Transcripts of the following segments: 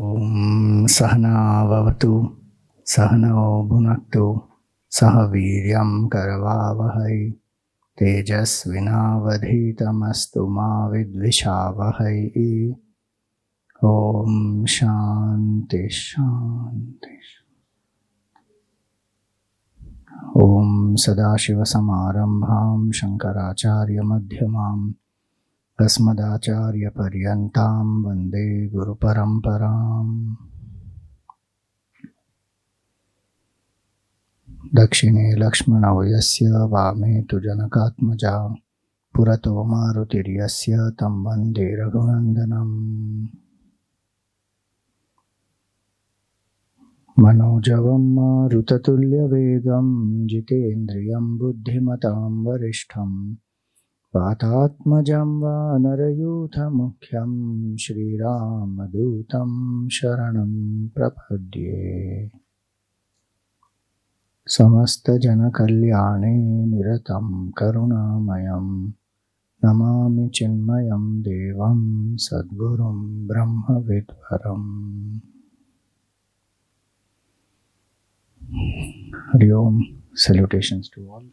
Om Sahana Vavatu Sahano Bhunaktu Sahaviryam Karavavahai Tejasvinavadhitamastu ma vidvishavahai. Om Shanti Shanti. Om Sadashiva Samarambham Shankaracharya Madhyamam Asmadacharya Paryantam Vande Guru Paramparam. Dakshine Lakshmana Yasya Vame tu Janakatmaja Purato Marutiryasya Tam Vande Raghunandanam. Manojavam Marutatulya Vegam Jitendriyam Buddhimatam Varishtham Vatatmajam Vanarayutha Mukhyam Shri Ramadutam Sharanam Prapadye. Samasta Jana Kalyane Niratam Karunamayam Namami Chinmayam Devam Sadgurum Brahma Vidvaram. Hari Om. Salutations to all.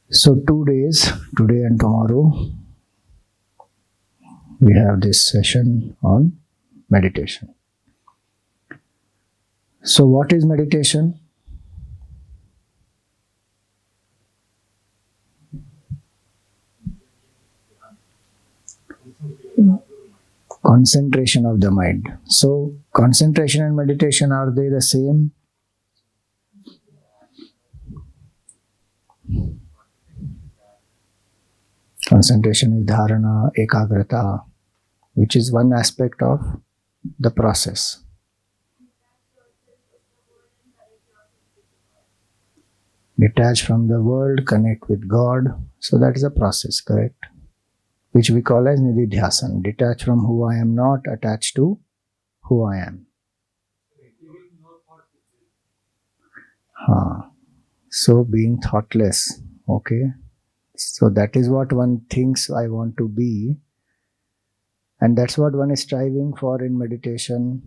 So 2 days, today and tomorrow, we have this session on meditation. So what is meditation? Concentration of the mind. So concentration and meditation, are they the same? Concentration is dharana, ekagrata, which is one aspect of the process. Detach from the world, connect with God. So that is a process, correct? Which we call as nididhyasan. Detach from who I am not, attached to who I am. So being thoughtless, okay? So that is what one thinks I want to be, and that's what one is striving for in meditation.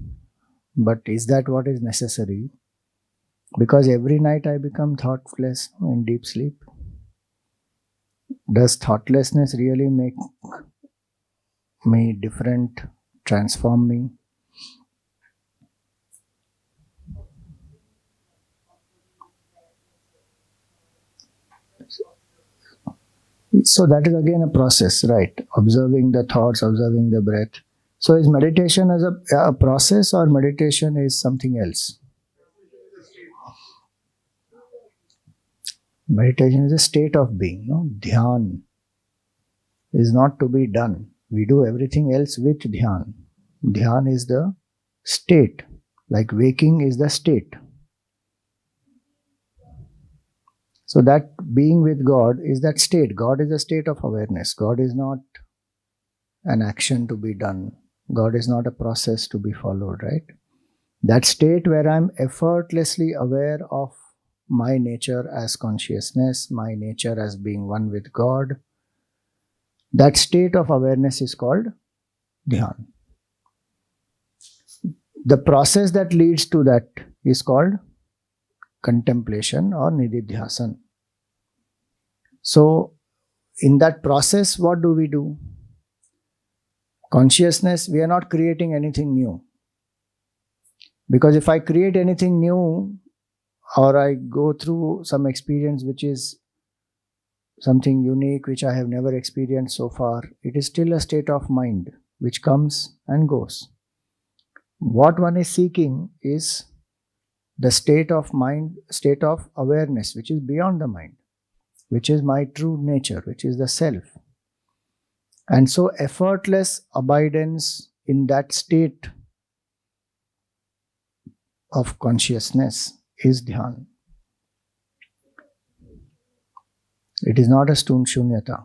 But is that what is necessary? Because every night I become thoughtless in deep sleep. Does thoughtlessness really make me different, transform me? So that is again a process, right? Observing the thoughts, observing the breath. So is meditation as a process, or meditation is something else? Meditation is a state of being. No? Dhyan is not to be done. We do everything else with dhyan. Dhyan is the state, like waking is the state. So that being with God is that state. God is a state of awareness. God is not an action to be done. God is not a process to be followed, right? That state where I'm effortlessly aware of my nature as consciousness, my nature as being one with God, that state of awareness is called dhyan. The process that leads to that is called contemplation or nididhyasan. So in that process, what do we do? Consciousness, we are not creating anything new. Because if I create anything new, or I go through some experience which is something unique, which I have never experienced so far, it is still a state of mind which comes and goes. What one is seeking is the state of mind, state of awareness, which is beyond the mind, which is my true nature, which is the self. And so effortless abidance in that state of consciousness is dhyan. It is not a shunyata.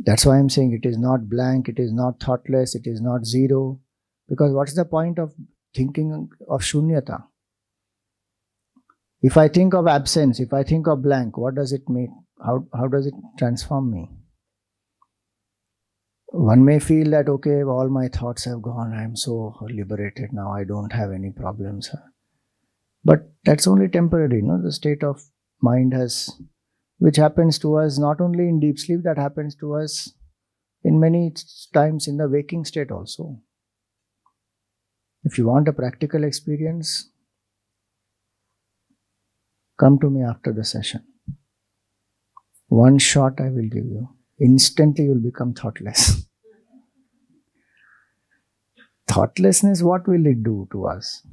That's why I'm saying it is not blank, it is not thoughtless, it is not zero. Because what's the point of thinking of shunyata? If I think of absence, if I think of blank, what does it make? How does it transform me? One may feel that, okay, all my thoughts have gone, I am so liberated now, I don't have any problems. But that's only temporary, the state of mind which happens to us not only in deep sleep, that happens to us in many times in the waking state also. If you want a practical experience, come to me after the session. One shot I will give you. Instantly you will become thoughtless. Thoughtlessness, what will it do to us?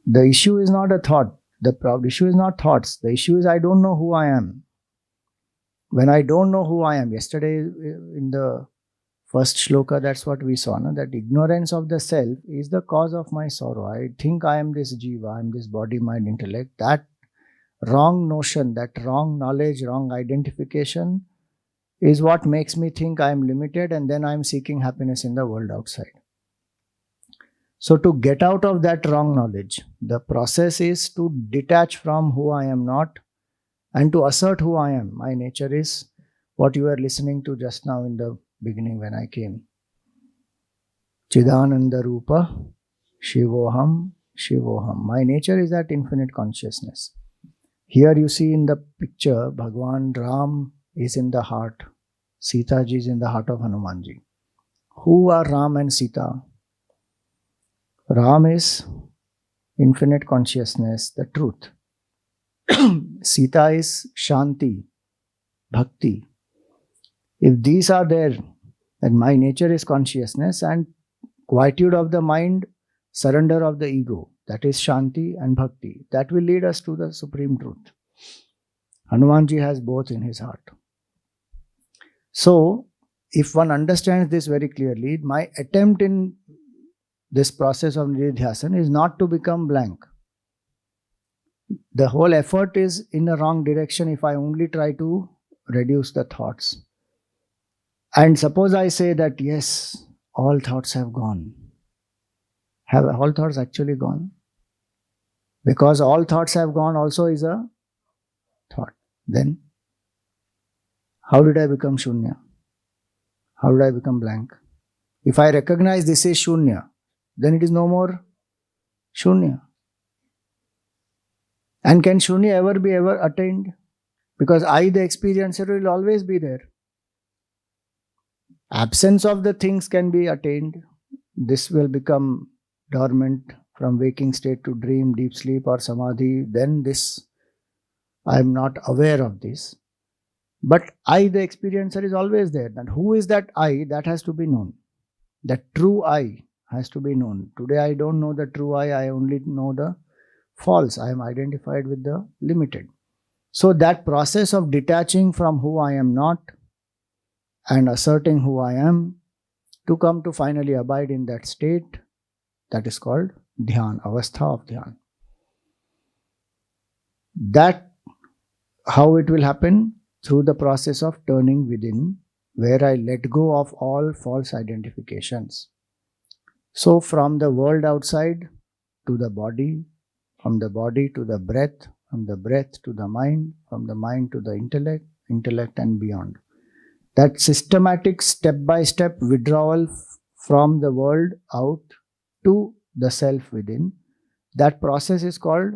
The issue is not a thought. The issue is not thoughts. The issue is I don't know who I am. When I don't know who I am, yesterday in the first shloka, that's what we saw, that ignorance of the self is the cause of my sorrow. I think I am this jiva, I am this body, mind, intellect. That wrong notion, that wrong knowledge, wrong identification is what makes me think I am limited, and then I am seeking happiness in the world outside. So to get out of that wrong knowledge, the process is to detach from who I am not and to assert who I am. My nature is what you were listening to just now in the beginning when I came. Chidananda Rupa, Shivoham, Shivoham. My nature is that infinite consciousness. Here you see in the picture, Bhagwan Ram is in the heart. Sita ji is in the heart of Hanuman ji. Who are Ram and Sita? Ram is infinite consciousness, the truth. Sita is Shanti, Bhakti. If these are there, then my nature is consciousness, and quietude of the mind, surrender of the ego, that is Shanti and Bhakti. That will lead us to the supreme truth. Hanumanji has both in his heart. So, if one understands this very clearly, my attempt in this process of nididhyasana is not to become blank. The whole effort is in the wrong direction if I only try to reduce the thoughts. And suppose I say that, yes, all thoughts have gone. Have all thoughts actually gone? Because all thoughts have gone also is a thought. Then, how did I become shunya? How did I become blank? If I recognize this is shunya, then it is no more shunya. And can shunya ever be attained? Because I, the experiencer, will always be there. Absence of the things can be attained. This will become dormant from waking state to dream, deep sleep or samadhi. Then this, I am not aware of this. But I, the experiencer, is always there. And who is that I? That has to be known. That true I has to be known. Today I don't know the true I only know the false. I am identified with the limited. So that process of detaching from who I am not and asserting who I am to come to finally abide in that state, that is called dhyan, avastha of dhyan. That, how it will happen? Through the process of turning within, where I let go of all false identifications. So from the world outside to the body, from the body to the breath, from the breath to the mind, from the mind to the intellect and beyond. That systematic step-by-step withdrawal from the world out to the self within, that process is called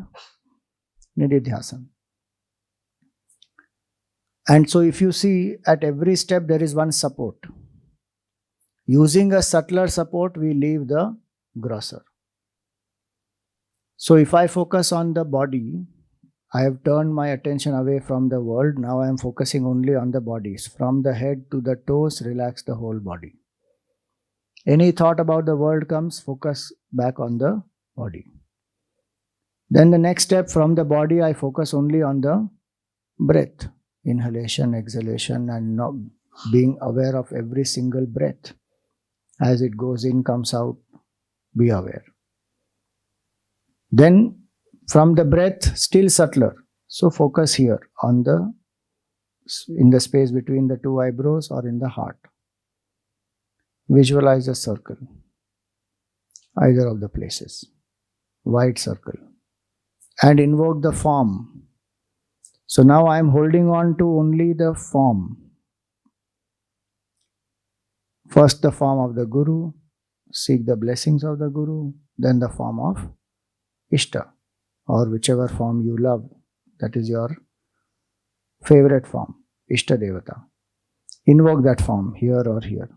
nididhyasana. And so if you see, at every step there is one support. Using a subtler support, we leave the grosser. So if I focus on the body, I have turned my attention away from the world. Now I am focusing only on the bodies. From the head to the toes, relax the whole body. Any thought about the world comes, focus back on the body. Then the next step, from the body, I focus only on the breath. Inhalation, exhalation, and not being aware of every single breath. As it goes in, comes out, be aware. Then from the breath, still subtler. So focus here on in the space between the two eyebrows or in the heart. Visualize a circle, either of the places, wide circle, and invoke the form. So now I am holding on to only the form. First the form of the Guru, seek the blessings of the Guru, then the form of Ishta, or whichever form you love, that is your favorite form, Ishta Devata. Invoke that form here or here.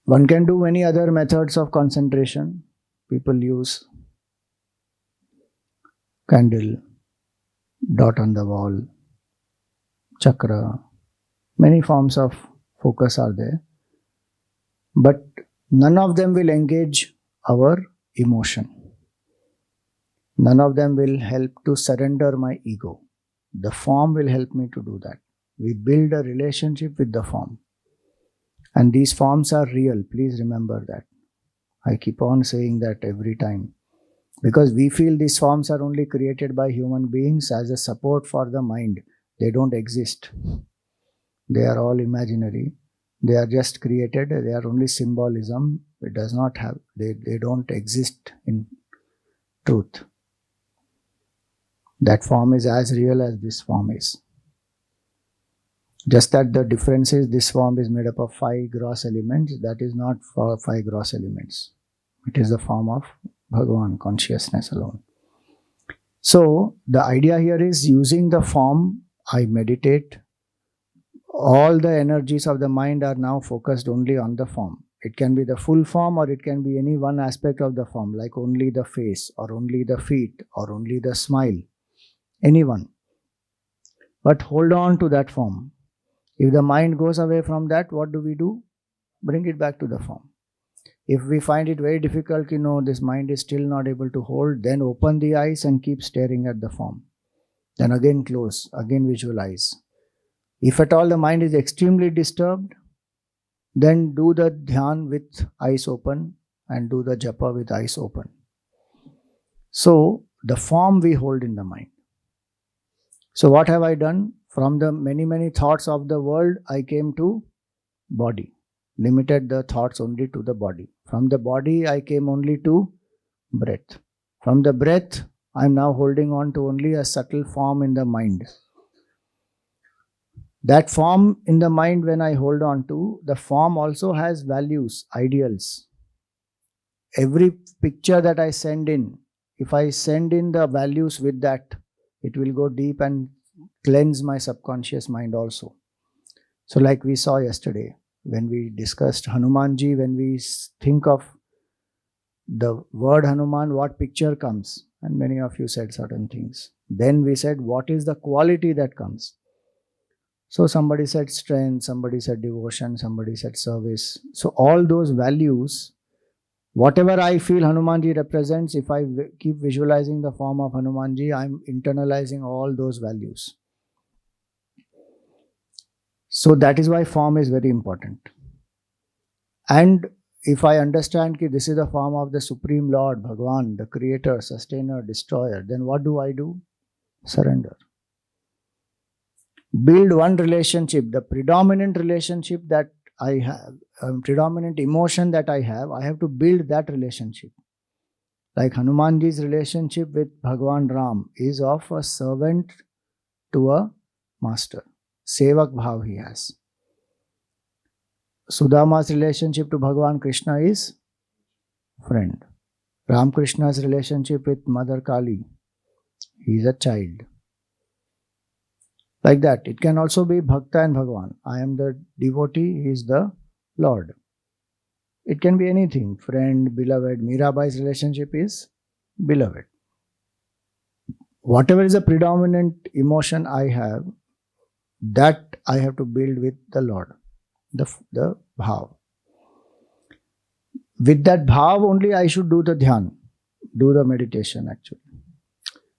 One can do many other methods of concentration. People use candle, dot on the wall, chakra. Many forms of focus are there. But none of them will engage our emotion. None of them will help to surrender my ego. The form will help me to do that. We build a relationship with the form. And these forms are real. Please remember that. I keep on saying that every time. Because we feel these forms are only created by human beings as a support for the mind. They don't exist. They are all imaginary. They are just created. They are only symbolism. It does not have, they don't exist in truth. That form is as real as this form is. Just that the difference is this form is made up of 5 gross elements. That is not for 5 gross elements. It is the form of Bhagavan, consciousness alone. So the idea here is using the form, I meditate. All the energies of the mind are now focused only on the form. It can be the full form or it can be any one aspect of the form, like only the face or only the feet or only the smile. Anyone. But hold on to that form. If the mind goes away from that, what do? Bring it back to the form. If we find it very difficult, this mind is still not able to hold, then open the eyes and keep staring at the form. Then again close, again visualize. If at all the mind is extremely disturbed, then do the dhyan with eyes open and do the japa with eyes open. So, the form we hold in the mind. So, what have I done? From the many thoughts of the world, I came to body. Limited the thoughts only to the body. From the body, I came only to breath. From the breath, I am now holding on to only a subtle form in the mind. That form in the mind, when I hold on to, the form also has values, ideals. Every picture that I send in, if I send in the values with that, it will go deep and cleanse my subconscious mind also. So like we saw yesterday, when we discussed Hanumanji, when we think of the word Hanuman, what picture comes? And many of you said certain things. Then we said, what is the quality that comes? So somebody said strength, somebody said devotion, somebody said service. So all those values, whatever I feel Hanumanji represents, if I keep visualizing the form of Hanumanji, I'm internalizing all those values. So that is why form is very important. And if I understand that this is the form of the Supreme Lord, Bhagavan, the Creator, Sustainer, Destroyer, then what do? Surrender. Build one relationship, the predominant relationship that I have, predominant emotion that I have to build that relationship. Like Hanumanji's relationship with Bhagavan Ram is of a servant to a master. Sevak bhav he has. Sudama's relationship to Bhagavan Krishna is friend. Ram Krishna's relationship with Mother Kali, he is a child. Like that, it can also be Bhakta and Bhagavan. I am the devotee, he is the Lord. It can be anything, friend, beloved. Mirabai's relationship is beloved. Whatever is the predominant emotion I have, that I have to build with the Lord, the bhav. With that bhav only I should do the dhyan, do the meditation actually.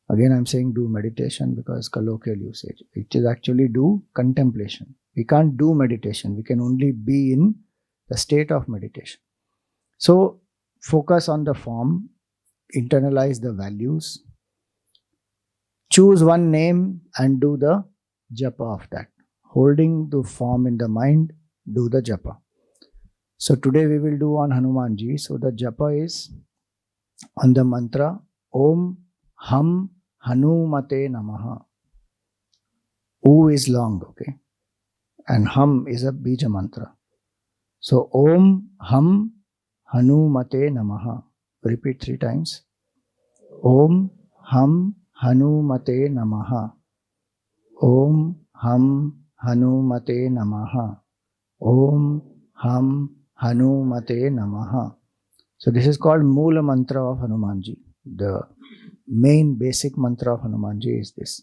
Again, I'm saying do meditation because colloquial usage. It is actually do contemplation. We can't do meditation. We can only be in the state of meditation. So, focus on the form, internalize the values, choose one name and do the japa of that. Holding the form in the mind, do the japa. So, today we will do on Hanumanji. So, the japa is on the mantra Om Ham Hanumate Namaha. O is long, okay? and hum is a bija mantra. So Om Hum Hanumate Namaha. Repeat 3 times. Om Hum Hanumate Namaha. Om Hum Hanumate Namaha. Om Hum Hanumate Namaha. So this is called Moola Mantra of Hanumanji. The main basic mantra of Hanumanji is this.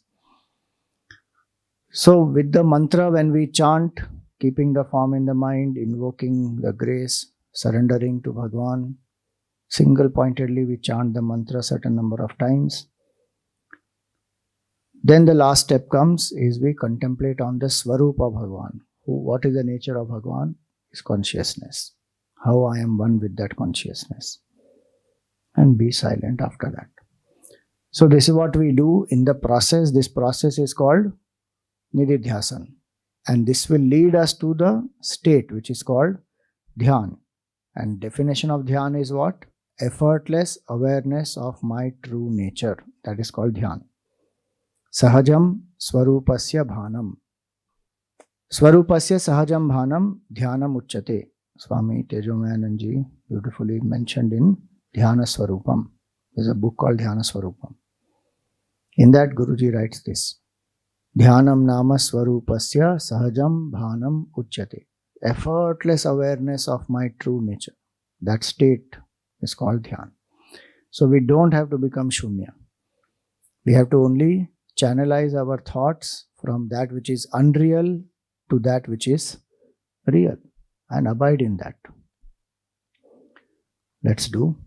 So with the mantra, when we chant, keeping the form in the mind, invoking the grace, surrendering to Bhagwan, single pointedly we chant the mantra certain number of times. Then the last step comes is we contemplate on the Swarupa of Bhagwan. What is the nature of Bhagwan? Is consciousness. How I am one with that consciousness. And be silent after that. So this is what we do in the process. This process is called Nididhyasan. And this will lead us to the state which is called Dhyan. And definition of Dhyan is what? Effortless awareness of my true nature. That is called Dhyan. Sahajam Swarupasya Bhanam. Swarupasya Sahajam Bhanam Dhyanam Uchyate. Swami Tejomayananji beautifully mentioned in Dhyana Swarupam. There's a book called Dhyana Swarupam. In that Guruji writes this. Dhyanam nama swarupasya sahajam bhanam uchyate. Effortless awareness of my true nature. That state is called dhyan. So we don't have to become shunya. We have to only channelize our thoughts from that which is unreal to that which is real and abide in that. Let's do.